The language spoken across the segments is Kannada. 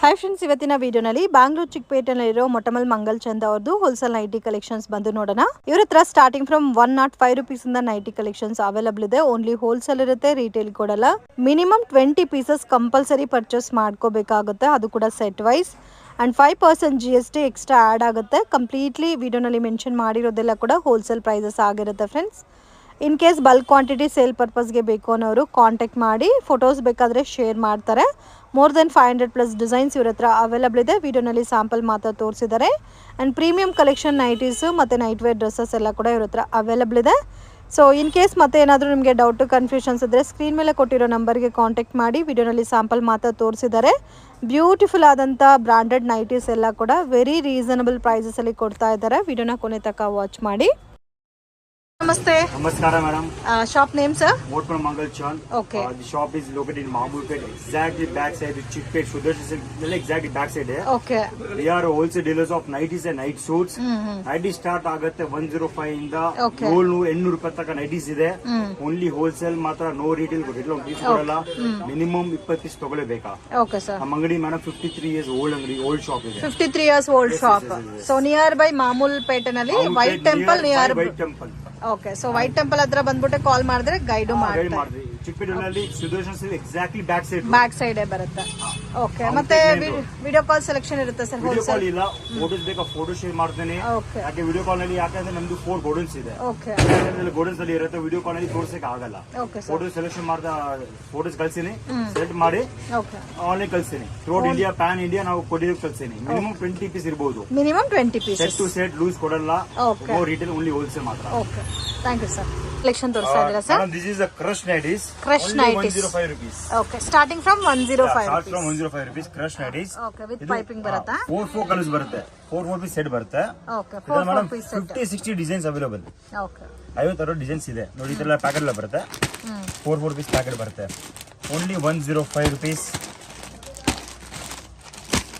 ಹಾಯ್ ಫ್ರೆಂಡ್ಸ್, ಇವತ್ತಿನ ವಿಡಿಯೋನಲ್ಲಿ ಬ್ಯಾಂಗ್ಳೂರ್ ಚಿಕ್ಕಪೇಟೆನಲ್ಲಿರೋ ಮೊಟಮಲ್ ಮಂಗಲ್ ಚಂದ್ ಅವ್ರದ್ದು ಹೋಲ್ಸೇಲ್ ನೈಟಿ ಕಲೆಕ್ಷನ್ಸ್ ಬಂದು ನೋಡೋಣ. ಇವ್ರ ಹತ್ರ ಸ್ಟಾರ್ಟಿಂಗ್ ಫ್ರಮ್ 105 rupees ಇಂದ ನೈಟಿ ಕಲೆಕ್ಷನ್ಸ್ ಅವೈಲಬಲ್ ಇದೆ. ಓನ್ಲಿ ಹೋಲ್ಸೇಲ್ ಇರುತ್ತೆ, ರಿಟೇಲ್ ಕೊಡಲ್ಲ. ಮಿನಿಮಮ್ 20 ಪೀಸಸ್ ಕಂಪಲ್ಸರಿ ಪರ್ಚೇಸ್ ಮಾಡ್ಕೋಬೇಕಾಗುತ್ತೆ, ಅದು ಕೂಡ set wise. And 5% GST extra add ಆಗುತ್ತೆ. ಕಂಪ್ಲೀಟ್ಲಿ ವಿಡಿಯೋನಲ್ಲಿ ಮೆನ್ಷನ್ ಮಾಡಿರೋದೆಲ್ಲ ಕೂಡ ಹೋಲ್ಸೇಲ್ ಪ್ರೈಸಸ್ ಆಗಿರುತ್ತೆ friends. In case bulk quantity sale ಪರ್ಪಸ್ಗೆ ಬೇಕು ಅನ್ನೋರು ಕಾಂಟ್ಯಾಕ್ಟ್ ಮಾಡಿ. ಫೋಟೋಸ್ ಬೇಕಾದರೆ ಶೇರ್ ಮಾಡ್ತಾರೆ. ಮೋರ್ ದೆನ್ 500+ ಡಿಸೈನ್ಸ್ ಇವ್ರ ಹತ್ರ ಅವೈಲಬಲ್ ಇದೆ. ವಿಡಿಯೋನಲ್ಲಿ ಸ್ಯಾಂಪಲ್ ಮಾತ್ರ ತೋರಿಸಿದ್ದಾರೆ. ಆ್ಯಂಡ್ ಪ್ರೀಮಿಯಂ ಕಲೆಕ್ಷನ್ ನೈಟೀಸು ಮತ್ತು ನೈಟ್ ವೇರ್ ಡ್ರೆಸ್ಸಸ್ ಎಲ್ಲ ಕೂಡ ಇವ್ರ ಹತ್ರ ಅವೈಲಬಲ್ ಇದೆ. ಸೊ ಇನ್ ಕೇಸ್ ಮತ್ತೆ ಏನಾದರೂ ನಿಮಗೆ ಡೌಟು ಕನ್ಫ್ಯೂಷನ್ಸ್ ಇದ್ದರೆ ಸ್ಕ್ರೀನ್ ಮೇಲೆ ಕೊಟ್ಟಿರೋ ನಂಬರ್ಗೆ ಕಾಂಟ್ಯಾಕ್ಟ್ ಮಾಡಿ. ವಿಡಿಯೋನಲ್ಲಿ ಸ್ಯಾಂಪಲ್ ಮಾತ್ರ ತೋರಿಸಿದ್ದಾರೆ. ಬ್ಯೂಟಿಫುಲ್ ಆದಂಥ ಬ್ರ್ಯಾಂಡೆಡ್ ನೈಟೀಸ್ ಎಲ್ಲ ಕೂಡ ವೆರಿ ರೀಸನಬಲ್ ಪ್ರೈಸಸಲ್ಲಿ ಕೊಡ್ತಾ ಇದ್ದಾರೆ. ವಿಡಿಯೋನ ಕೊನೆ ತನಕ ವಾಚ್ ಮಾಡಿ. Namaste. Namaskara, madam. Shop name, sir? Motor Mangal Chand. Okay. The shop is located in Mahmoodpet, exactly backside of Chickpet, Sudarshan Silk, exactly backside there. Okay. We are wholesale dealers of nighties and night suits. Nighties start ಆಗುತ್ತೆ 105 ಇಂದ 700 ರೂಪಾಯಿ ತನಕ ನೈಟೀಸ್ ಇದೆ. ಓನ್ಲಿ ಹೋಲ್ಸೇಲ್ ಮಾತ್ರ, ನೋ ರಿಟೇಲ್ ಕೊಡಲ್ಲ. ಮಿನಿಮಮ್ 20 ಪೀಸ್ ತಗೊಳ್ಳೇಬೇಕಾ. Okay, sir. ನಮ್ಮ ಅಂಗಡಿ ಮೇಡಮ್ 53 years ಓಲ್ಡ್ ಅಂಗಡಿ, ಓಲ್ಡ್ ಶಾಪ್ ಇದೆ. 53 years old shop. So near by Mamul Petanali, White Temple near. White Temple. Okay, so White Temple ಹತ್ರ ಬಂದ್ಬಿಟ್ಟು ಕಾಲ್ ಮಾಡಿದ್ರೆ ಗೈಡು ಮಾಡ್ತಾರೆ. ಚಿಕ್ಕಪೇಟೆನಲ್ಲಿ Sudarshan silk exactly back side ಬರುತ್ತೆ. ಓಕೆ, ಮತ್ತೆ ವಿಡಿಯೋ ಕಾಲ್ ಸೆಲೆಕ್ಷನ್ ಇರುತ್ತೆ ಸರ್? ವಿಡಿಯೋ ಕಾಲ್ ಇಲ್ಲ, ಫೋಟೋಸ್ ಬೇಕಾ ಫೋಟೋ ಶೇರ್ ಮಾಡ್ತೇನೆ. ಯಾಕೆ ವಿಡಿಯೋ ಕಾಲ್ ನಲ್ಲಿ, ಯಾಕಂದ್ರೆ ನಮ್ದು 4 ಗೋಡನ್ಸ್ ಇದೆ. ಗೋಡನ್ಸ್ ಅಲ್ಲಿ ಇರುತ್ತೆ, ವಿಡಿಯೋ ಕಾಲ್ ನಲ್ಲಿ ತೋರ್ಸಕ್ ಆಗಲ್ಲ. ಫೋಟೋ ಸೆಲೆಕ್ಷನ್ ಮಾಡ್ದ ಫೋಟೋಸ್ ಕಳ್ಸಿನಿ, ಸೆಲೆಕ್ಟ್ ಮಾಡಿ ಆನ್ಲೈನ್ ಕಳ್ಸಿನಿ. ಥ್ರೂಟ್ ಇಂಡಿಯಾ, ಪ್ಯಾನ್ ಇಂಡಿಯಾ ನಾವು ಕೊಡಿಯೋಕೆ ಕಳ್ಸಿನಿ. ಮಿನಿಮಮ್ 20 ಪೀಸ್ ಇರಬಹುದು. Minimum 20 piece. Set to set loose ಕೊಡಲ್ಲ. ನೋ ರಿಟೇಲ್, ಓನ್ಲಿ ಹೋಲ್ಸೇಲ್ ಮಾತ್ರ. Okay, thank you sir. Collection ತೋರಿಸ್ತಾ ಇದ್ದೀರಾ sir? This is a crush nighties. Crush nighties 105 rupees. Okay, starting from 105 start from 105 rupees. Crush nighties. Okay, with piping ಬರುತ್ತಾ? 4 ಕಲರ್ಸ್ ಬರುತ್ತೆ. 4 ಪೀಸ್ ಸೆಟ್ ಬರುತ್ತೆ. Okay, 4 piece set. 50-60 designs available. Okay, 50 designs ಇದೆ ನೋಡಿ. ಈ ತರ ಪ್ಯಾಕೆಟ್ ಎಲ್ಲ ಬರುತ್ತೆ. 4 ಪೀಸ್ ಪ್ಯಾಕೆಟ್ ಬರುತ್ತೆ. Only 105 rupees.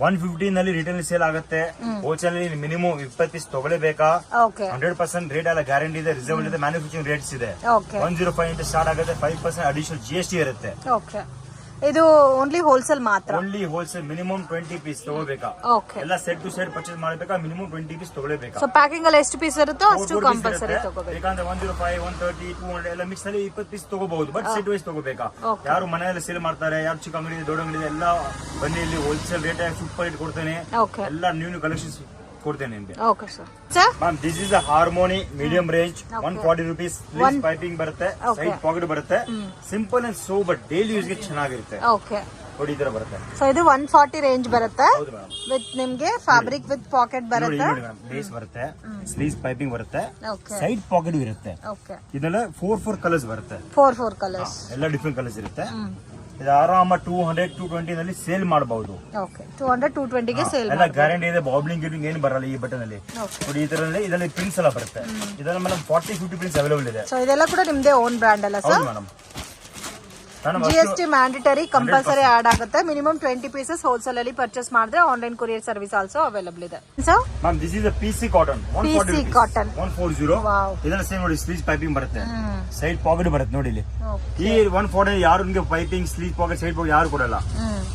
150 ನಲ್ಲಿ ರಿಟೇಲ್ ಸೇಲ್ ಆಗುತ್ತೆ. ಹೋಲ್ಸೇಲ್ ನಲ್ಲಿ ಮಿನಿಮಮ್ 20 ಪೀಸ್ ತಗೊಳ್ಳೇಬೇಕಾ. 100% ರೇಟ್ ಎಲ್ಲ ಗ್ಯಾರಂಟಿ ಇದೆ, ರಿಸರ್ವ್ ಇದೆ, ಮ್ಯಾನುಫ್ಯಾಕ್ಚರಿಂಗ್ ರೇಟ್ಸ್ ಇದೆ. 105 ಇಂದ ಸ್ಟಾರ್ಟ್ ಆಗುತ್ತೆ. 5% ಅಡಿಷನಲ್ GST ಇರುತ್ತೆ. ಓಕೆ, ಇದು ಓನ್ಲಿ ಹೋಲ್ಸೇಲ್ ಮಾತ್ರ. ಓನ್ಲಿ ಹೋಲ್ಸೇಲ್, ಮಿನಿಮಮ್ 20 ಪೀಸ್ ತಗೋಬೇಕಾ. ಎಲ್ಲ ಸೆಟ್ ಟು ಸೆಟ್ ಪರ್ಚೇಸ್ ಮಾಡಬೇಕಾ, ಮಿನಿಮಮ್ 20 ಪೀಸ್ ತಗೊಳ್ಳೇಬೇಕಾ. ಸೊ ಪ್ಯಾಕಿಂಗ್ ಅಲ್ಲಿ ಎಷ್ಟು ಪೀಸ್ ಇರುತ್ತೋ ಅಷ್ಟು ಕಂಪಲ್ಸರಿ ತಗೋಬೇಕು. ಯಾಕಂದ್ರೆ 105, 130, 200 ಎಲ್ಲ ಮಿಕ್ಸ್ ಅಲ್ಲಿ 20 ಪೀಸ್ ತಗೋಬಹುದು. ಬಟ್ ಸೆಟ್ ವೈಸ್ ತಗೋಬೇಕಾ. ಯಾರು ಮನೆಯಲ್ಲಿ ಸೇಲ್ ಮಾಡ್ತಾರೆ, ಯಾರು ಚಿಕ್ಕ ಅಂಗಡಿ, ದೊಡ್ಡ ಅಂಗಡಿ ಎಲ್ಲ ಬನ್ನಿ, ಇಲ್ಲಿ ಹೋಲ್ಸೇಲ್ ರೇಟ್ ಸೂಪರ್ ರೇಟ್ ಕೊಡ್ತೇನೆ. ಎಲ್ಲ ನ್ಯೂ ಕಲೆಕ್ಷನ್ಸ್ ಕೊಡ್ತೇನೆ ನಿಮಗೆ. Okay sir. Sir ma'am, this is a harmony medium range. 140 rupees. Piping ಬರುತ್ತೆ, ಸೈಡ್ ಪಾಕೆಟ್ ಬರುತ್ತೆ. Simple and sober, daily use ಗೆ ಚೆನ್ನಾಗಿರುತ್ತೆ. ಓಕೆ, ನೋಡಿ ಈ ತರ ಬರುತ್ತೆ. ಸೊ ಇದು 140 ರೇಂಜ್ ಬರುತ್ತೆ. ವಿತ್ ನಿಮ್ಗೆ ಫ್ಯಾಬ್ರಿಕ್ ವಿತ್ ಪಾಕೆಟ್ ಬರುತ್ತೆ. ನೋಡಿ ಮ್ಯಾಮ್, ಬೇಸ್ ಬರುತ್ತೆ, ಸ್ಲೀವ್ಸ್ ಪೈಪಿಂಗ್ ಬರುತ್ತೆ, ಸೈಡ್ ಪಾಕೆಟ್ ಇರುತ್ತೆ. ಓಕೆ, ಇದೆಲ್ಲ 4 ಕಲರ್ಸ್ ಬರುತ್ತೆ. 4 ಕಲರ್ಸ್, ಎಲ್ಲ ಡಿಫ್ರೆಂಟ್ ಕಲರ್ಸ್ ಇರುತ್ತೆ. ಇದು ಆರಾಮ 200-220 ನಲ್ಲಿ ಸೇಲ್ ಮಾಡಬಹುದು. ಓಕೆ, 200-220 ಗೆ ಸೇಲ್. ಎಲ್ಲ ಗ್ಯಾರಂಟಿ ಇದೆ, ಬಾಬ್ಲಿಂಗ್ ಗಿಬ್ಲಿಂಗ್ ಏನು ಬರಲ್ಲ ಈ ಬಟನ್ ಅಲ್ಲಿ. ನೋಡಿ ಈ ತರ ಇದರಲ್ಲಿ ಪ್ರಿಂಟ್ಸ್ ಎಲ್ಲ ಬರುತ್ತೆ. ಇದೆಲ್ಲ ಮೇಡಮ್ 40-50 ಪ್ರಿಂಟ್ಸ್ ಅವೈಲೇಬಲ್ ಇದೆ. ಸೊ ಇದೆಲ್ಲ ಕೂಡ ನಿಮ್ದೇ ಓನ್ ಬ್ರ್ಯಾಂಡ್ ಅಲ್ಲ sir? Madam, GST mandatory compulsory add ಆಗುತ್ತೆ. ಮಿನಿಮಮ್ 20 ಪೀಸಸ್ ಹೋಲ್ಸೇಲ್ ಅಲ್ಲಿ ಪರ್ಚೇಸ್ ಮಾಡಿದ್ರೆ online courier service also available ಇದೆ. Sir ma'am, this is PC cotton. 140 cotton 140. ಇದೆಲ್ಲ ಸೇಮ್ ನೋಡಿ, ಸ್ಲೀವ್ ಪೈಪಿಂಗ್ ಬರುತ್ತೆ, ಸೈಡ್ ಪಾಕೆಟ್ ಬರುತ್ತೆ. ನೋಡಿ ಇಲ್ಲಿ ಈ 140 ಯಾರು ನಿಮಗೆ piping, sleeve pocket, side pocket ಯಾರು ಕೊಡಲ್ಲ.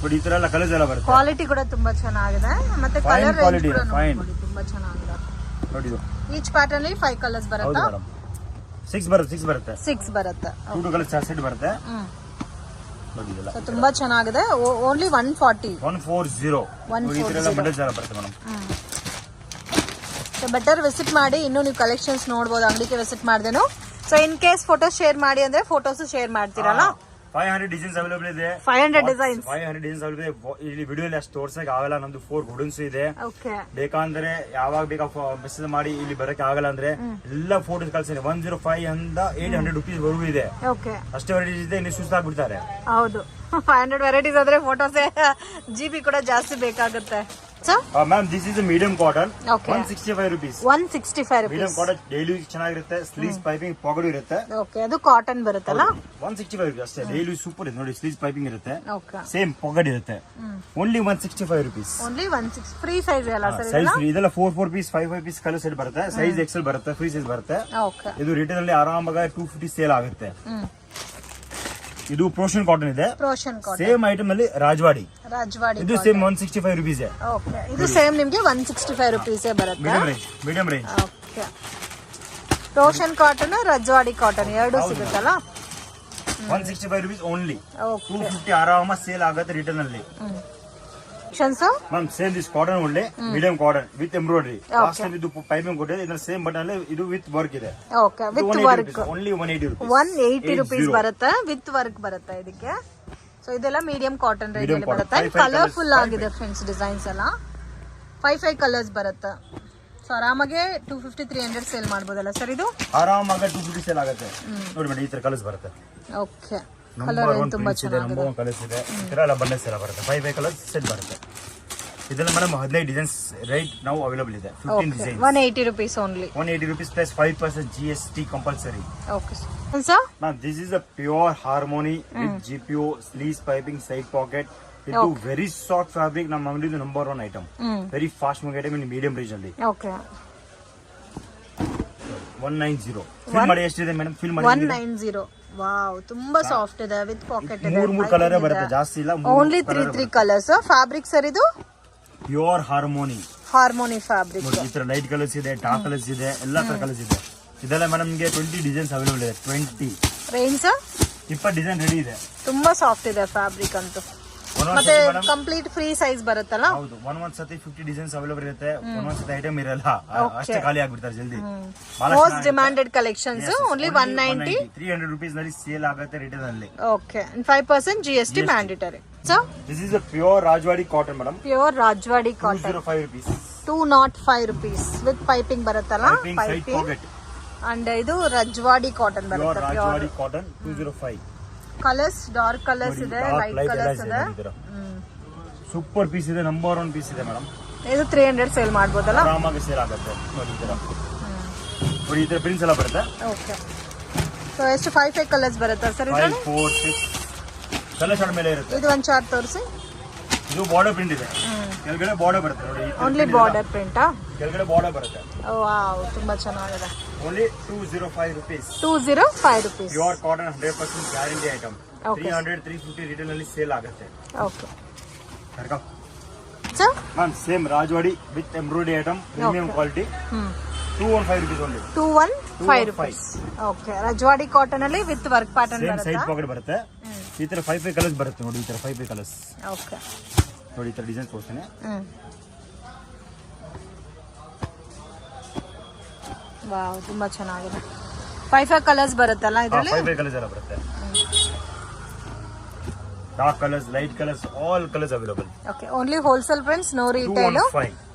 ನೋಡಿ ಈ ತರ ಎಲ್ಲ ಕಲರ್ಸ್ ಎಲ್ಲ ಬರುತ್ತೆ. ಕ್ವಾಲಿಟಿ ಕೂಡ ತುಂಬಾ ಚೆನ್ನಾಗಿದೆ. ಮತ್ತೆ ಕಲರ್ ಕ್ವಾಲಿಟಿ ಫೈನ್, ತುಂಬಾ ಚೆನ್ನಾಗಿದೆ. ನೋಡಿ ಇದು ಈಚ್ ಪ್ಯಾಟರ್ನ್ ಅಲ್ಲಿ 5 ಕಲರ್ಸ್ ಬರುತ್ತೆ. 6 ಬರುತ್ತೆ. 6 ಬರುತ್ತೆ. 2 ಕಲರ್ಸ್ ಸೆಟ್ ಬರುತ್ತೆ. ಸೊ ತುಂಬಾ ಚೆನ್ನಾಗಿದೆ. ಓನ್ಲಿ 140. 140. ಈ ತರ ಎಲ್ಲ ಬಟನ್ಸ್ ಎಲ್ಲ ಬರುತ್ತೆ ಮೇಡಮ್. ಸೊ ಬೆಟರ್ ವಿಸಿಟ್ ಮಾಡಿ. ಇನ್ನು ನೀವು ಕಲೆಕ್ಷನ್ಸ್ ನೋಡಬಹುದು ಅಂಗಡಿಗೆ ವಿಸಿಟ್ ಮಾಡ್ದೇನು. So in case photo share ಮಾಡಿ ಅಂದ್ರೆ ಫೋಟೋಸ್ ಶೇರ್ ಮಾಡ್ತೀರಲ್ಲ? 500 ಡಿಸೈನ್ಸ್ ಅವೈಲೇಬಲ್ ಇದೆ. 500 ಡಿಸೈನ್ಸ್ ಅವೈಲೇಬಲ್ ಇದೆ. ಇಲ್ಲಿ ವಿಡಿಯೋಲಿ ಅಷ್ಟು ತೋರ್ಸಕ್ ಆಗಲ್ಲ. ನಮ್ದು 4 ಗೋಡನ್ಸ್ ಇದೆ. ಬೇಕಂದ್ರೆ ಯಾವಾಗ ಬೇಕಾ ಮೆಸೇಜ್ ಮಾಡಿ. ಇಲ್ಲಿ ಬರಕ್ಕೆ ಆಗಲ್ಲ ಅಂದ್ರೆ ಎಲ್ಲ ಫೋಟೋಸ್ ಕಳ್ಸಿದೆ. 105 ಇಂದ 800 rupees ವರೆಗೂ ಇದೆ. ಅಷ್ಟೇ ವೆರೈಟೀಸ್ ಇದೆ. ಇನ್ನು ಸುಸ್ತಾಗ್ಬಿಡ್ತಾರೆ. ಹೌದು, 500 ವೆರೈಟೀಸ್ ಆದ್ರೆ ಫೋಟೋಸ್ GB ಕೂಡ ಜಾಸ್ತಿ ಬೇಕಾಗುತ್ತೆ. Ma'am, this is medium cotton. 165 rupees. 165 rupees. Medium cotton daily ಚೆನ್ನಾಗಿರುತ್ತೆ. ಸ್ಲೀವ್ಸ್ ಪೈಪಿಂಗ್ ಪಾಕೆಟ್ ಇರುತ್ತೆ. ಓಕೆ, ಅದು ಕಾಟನ್ ಬರುತ್ತಲ್ಲ? 165 rupees ಅಷ್ಟೇ. ಡೈಲಿ ಸೂಪರ್ ಇದೆ ನೋಡಿ. ಸ್ಲೀವ್ಸ್ ಪೈಪಿಂಗ್ ಇರುತ್ತೆ, ಸೇಮ್ ಪಾಕೆಟ್ ಇರುತ್ತೆ. Only 165 rupees. Only 160. Free size ಅಲ್ಲ ಸರ್? Size free. ಇದೆಲ್ಲ 4 ಪೀಸ್, 5 ಪೀಸ್ ಕಲರ್ ಸೆಟ್ ಬರುತ್ತೆ. ಸೈಜ್ XL ಬರುತ್ತೆ, ಫ್ರೀ ಸೈಜ್ ಬರುತ್ತೆ. ಇದು ರಿಟೇಲ್ ಅಲ್ಲಿ ಆರಾಮಾಗಿ 250 ಸೇಲ್ ಆಗುತ್ತೆ. ಇದು ಪ್ರೋಷನ್ ಕಾಟನ್ ಇದೆ. ಪ್ರೋಷನ್ ಕಾಟನ್ ಸೇಮ್ ಐಟಮ್ ಅಲ್ಲಿ ರಾಜವಾಡಿ ಇದು ಸೇಮ್ 165 rupees. ಓಕೆ, ಇದು ಸೇಮ್ ನಿಮಗೆ 165 rupees ಬರುತ್ತೆ. Medium range. ಓಕೆ, ಪ್ರೋಷನ್ ಕಾಟನ್ ರಾಜವಾಡಿ ಕಾಟನ್ ಎರಡು ಸಿಗುತ್ತಲ್ಲ. 165 rupees ಓನ್ಲಿ. 250 ಆರಾಮ ಸೇಲ್ ಆಗುತ್ತೆ ರಿಟೇಲ್ ನಲ್ಲಿ. Ma'am same this cotton only, medium cotton with embroidery. Last time ಇದು ಪೈಪಿಂಗ್ ಕೊಟ್ಟಿದೆ, ಇದರ ಸೇಮ್ ಬಟನ್ ಅಲ್ಲಿ ಇದು ವಿತ್ ವರ್ಕ್ ಇದೆ. Okay, with work only 180 rupees. 180 rupees ಬರುತ್ತೆ, ವಿತ್ ವರ್ಕ್ ಬರುತ್ತೆ ಇದಕ್ಕೆ. ಸೊ ಇದೆಲ್ಲ ಮೀಡಿಯಂ ಕಾಟನ್ ರೇಂಜ್ ಅಲ್ಲಿ ಬರುತ್ತೆ. ಕಲರ್ಫುಲ್ ಆಗಿದೆ ಫ್ರೆಂಡ್ಸ್, ಡಿಸೈನ್ಸ್ ಎಲ್ಲ 5 ಕಲರ್ಸ್ ಬರುತ್ತೆ. ಸೊ ಆರಾಮಾಗಿ 250-300 ಸೇಲ್ ಮಾಡಬಹುದಲ್ಲ ಸರ್? ಇದು ಆರಾಮಾಗಿ 250 ಸೇಲ್ ಆಗುತ್ತೆ. ನೋಡಿ ಮೇಡಮ್, ಈ ತರ ಕಲರ್ಸ್ ಬರುತ್ತೆ. ಓಕೆ, ಕಲರ್ ಏನು ತುಂಬಾ ಚೆನ್ನಾಗಿದೆ. ಕಲರ್ಸ್ ಇದೆ, ಈ ತರ ಎಲ್ಲ ಬಂಡೆಸ್ ಎಲ್ಲ ಬರುತ್ತೆ. 5 ಕಲರ್ಸ್ ಸೆಟ್ ಬರುತ್ತೆ. ಇದೆಲ್ಲ ಮೇಡಮ್ 15 ಡಿಸೈನ್ಸ್ ರೈಟ್ ನಾವು ಅವೈಲೇಬಲ್ ಇದೆ. 15 designs 180 rupees only. 180 rupees plus 5% GST compulsory. Okay sir. Now this is a pure harmony with GPO sleeves piping side pocket. ಇದು ವೆರಿ ಸಾಫ್ಟ್ ಫ್ಯಾಬ್ರಿಕ್. ನಮ್ಮ ಅಂಗಡಿದು number 1 item. Very fast moving item in medium range ಅಲ್ಲಿ. ಓಕೆ, 190. ಫಿಲ್ ಮಾಡಿ ಎಷ್ಟಿದೆ ಮೇಡಮ್? ಫಿಲ್ ಮಾಡಿ 190. ವಾವ್, ತುಂಬಾ ಸಾಫ್ಟ್ ಇದೆ, ವಿತ್ ಪಾಕೆಟ್ ಇದೆ. 3 ಕಲರ್ ಬರುತ್ತೆ, ಜಾಸ್ತಿ ಇಲ್ಲ. Only 3 colours. ಫ್ಯಾಬ್ರಿಕ್ ಸರ್ ಇದು ಪ್ಯೂರ್ ಹಾರ್ಮೋನಿ ಫ್ಯಾಬ್ರಿಕ್. ಈ ತರ ಲೈಟ್ ಕಲರ್ಸ್ ಇದೆ, ಡಾರ್ಕ್ ಕಲರ್ಸ್ ಇದೆ, ಎಲ್ಲಾ ತರ ಕಲರ್ಸ್ ಇದೆ. ಇದೆಲ್ಲ ಮೇಡಮ್ ನಿಮಗೆ 20 ಡಿಸೈನ್ಸ್ ಅವೈಲೇಬಲ್ ಇದೆ. 20 ರೇಂಜ್ ಸರ್ 20 ಡಿಸೈನ್ ರೆಡಿ ಇದೆ. ತುಂಬಾ ಸಾಫ್ಟ್ ಇದೆ ಫ್ಯಾಬ್ರಿಕ್ ಅಂತೂ. ಮತ್ತೆ ಕಂಪ್ಲೀಟ್ ಫ್ರೀ ಸೈಜ್ ಬರುತ್ತಲ್ಲ? ಹೌದು. ಒಂದ್ ಸತಿ 50 ಡಿಸೈನ್ಸ್ ಅವೈಲೇಬಲ್ ಇರುತ್ತೆ. ಒಂದ್ ಸತಿ ಐಟಮ್ ಇರಲ್ಲ, ಅಷ್ಟೇ ಖಾಲಿ ಆಗ್ಬಿಡ್ತಾರೆ ಜಲ್ದಿ. Most demanded collections. Only 190. 300 rupees ನಲ್ಲಿ ಸೇಲ್ ಆಗುತ್ತೆ ರಿಟೇಲ್ ನಲ್ಲಿ. Okay, 5% GST mandatory. So this is a pure Rajwadi cotton madam. Pure Rajwadi cotton 205 rupees. 205 rupees with piping ಬರುತ್ತಲ್ಲ? ಪೈಪಿಂಗ್. ಅಂಡ್ ಇದು ರಾಜವಾಡಿ ಕಾಟನ್ ಬರುತ್ತೆ. Pure Rajwadi cotton 205. Colours dark colours ಇದೆ, ಲೈಟ್ ಕಲರ್ಸ್ ಇದೆ. ಸೂಪರ್ ಪೀಸ್ ಇದೆ, ನಂಬರ್ 1 ಪೀಸ್ ಇದೆ ಮೇಡಮ್. ಇದು 300 ಸೇಲ್ ಮಾಡಬಹುದಲ್ಲ? ಆರಾಮಾಗಿ ಸೇಲ್ ಆಗುತ್ತೆ. ನೋಡಿ ಈ ತರ, ನೋಡಿ ಈ ತರ ಪ್ರಿಂಟ್ಸ್ ಎಲ್ಲ ಬರುತ್ತೆ. ಓಕೆ, ಸೊ ಎಷ್ಟು 5 ಕಲರ್ಸ್ ಬರುತ್ತೆ ಸರ್? 5, 4, 6 ಕಲರ್ ಚಾರ್ಟ್ ಮೇಲೆ ಇರುತ್ತೆ. ಇದು ಒಂದು ಚಾರ್ಟ್ ತೋರಿಸಿ. ಇದು ಬಾರ್ಡರ್ ಪ್ರಿಂಟ್ ಇದೆ, ಕೆಳಗಡೆ ಬಾರ್ಡರ್ ಬರುತ್ತೆ. ನೋಡಿ ಓನ್ಲಿ ಬಾರ್ಡರ್ ಪ್ರಿಂಟ್. ಕೆಳಗಡೆ ಬಾರ್ಡರ್ ಬರುತ್ತೆ. ವಾವ್, ತುಂಬಾ ಚೆನ್ನಾಗಿದೆ. Only 205 rupees. 205 rupees. Pure cotton 100% guarantee item. 300-350 retail ನಲ್ಲಿ ಸೇಲ್ ಆಗುತ್ತೆ. Okay sir. Ma'am same Rajwadi with embroidery item, premium quality. 215 rupees only. 215 rupees. Okay, Rajwadi cotton ಅಲ್ಲಿ ವಿತ್ ವರ್ಕ್ ಪ್ಯಾಟರ್ನ್ ಬರುತ್ತೆ. ಸೈಡ್ ಪಾಕೆಟ್ ಬರುತ್ತೆ. ಈ ತರ 5 ಕಲರ್ಸ್ ಬರುತ್ತೆ. ನೋಡಿ ಈ ತರ 5 ಕಲರ್ಸ್. ಓಕೆ, ನೋಡಿ ಈ ತರ ಡಿಸೈನ್ ತೋರಿಸ್ತೀನಿ. ವಾವ್, ತುಂಬಾ ಚೆನ್ನಾಗಿದೆ. 5 ಕಲರ್ಸ್ ಬರುತ್ತಲ್ಲ ಇದರಲ್ಲಿ? 5 ಕಲರ್ಸ್ ಎಲ್ಲ ಬರುತ್ತೆ. Dark colours, light colours, all colours available. Okay, only wholesale friends, no retail.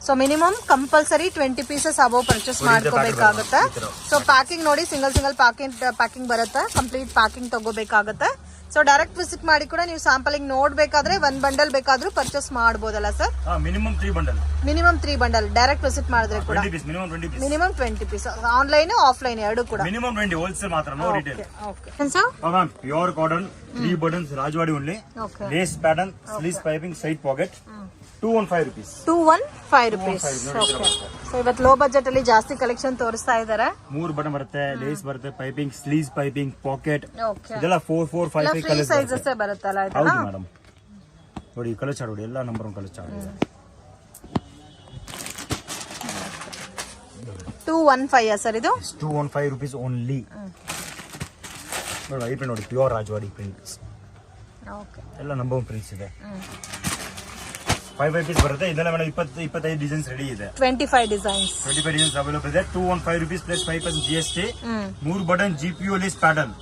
So minimum compulsory 20 pieces above purchase ಮಾಡ್ಕೋಬೇಕಾಗುತ್ತೆ. ಸೊ ಪ್ಯಾಕಿಂಗ್ ನೋಡಿ, ಸಿಂಗಲ್ ಪ್ಯಾಕಿಂಗ್ ಬರುತ್ತೆ. ಕಂಪ್ಲೀಟ್ ಪ್ಯಾಕಿಂಗ್ ತಗೋಬೇಕಾಗುತ್ತೆ. ಸೊ ಡೈರೆಕ್ಟ್ ವಿಸಿಟ್ ಮಾಡಿ ಕೂಡ ನೀವು ಸ್ಯಾಂಪಲಿಂಗ್ ನೋಡ್ಬೇಕಾದ್ರೆ 1 ಬಂಡಲ್ ಬೇಕಾದ್ರೂ ಪರ್ಚೇಸ್ ಮಾಡಬಹುದಲ್ಲ sir? Minimum 3 bundle. Minimum 3 bundle direct visit ಮಾಡಿದ್ರೆ ಕೂಡ ಮಿನಿಮಮ್ 20 ಪೀಸ್. ಆನ್ಲೈನ್ ಆಫ್ಲೈನ್ ಎರಡು ಕೂಡ ಮಿನಿಮಮ್ 20. ಹೋಲ್ಸೇಲ್ ಮಾತ್ರ, no retail. Okay sir. Ma'am pure cotton 3 buttons Rajwadi only. Lace pattern, sleeves piping, side pocket. 215 rupees. 215 rupees. Okay, so ಇವತ್ತು ಲೋ ಬಜೆಟ್ ಅಲ್ಲಿ ಜಾಸ್ತಿ ಕಲೆಕ್ಷನ್ ತೋರಿಸ್ತಾ ಇದ್ದಾರೆ. 3 ಬಟನ್ ಬರುತ್ತೆ, ಲೇಸ್ ಬರುತ್ತೆ, ಪೈಪಿಂಗ್, ಸ್ಲೀವ್ಸ್ ಪೈಪಿಂಗ್, ಪಾಕೆಟ್. ಇದೆಲ್ಲ 4, 5 ಕಲರ್ಸ್ ಸೈಜಸ್ ಬರುತ್ತಲ್ಲ ಇದೆಲ್ಲ? ಹೌದು ಮೇಡಮ್. ನೋಡಿ ಕಲರ್ ಚಾರ್ಟ್ ನೋಡಿ, ಎಲ್ಲ ನಂಬರ್ 1 ಕಲರ್ ಚಾರ್ಟ್ ಇದೆ. 215 ಸರ್ ಇದು? 215 rupees ಓನ್ಲಿ. ನೋಡಿ ಐ ಪ್ರಿಂಟ್ ನೋಡಿ, ಪ್ಯೂರ್ ರಾಜವಾಡಿ ಪ್ರಿಂಟ್ಸ್. ಓಕೆ, ಎಲ್ಲ ನಂಬರ್ 1 ಪ್ರಿಂಟ್ಸ್ ಇದೆ. 5 ಪೀಸ್ ಬರುತ್ತೆ. ಇದೆಲ್ಲ ಮೇಡಮ್ 25 ಡಿಸೈನ್ಸ್ ರೆಡಿ ಇದೆ. 25 ಡಿಸೈನ್ಸ್ ಅವೈಲೇಬಲ್ ಇದೆ. 215 rupees plus 5% GST. 3 button GPO lace pattern.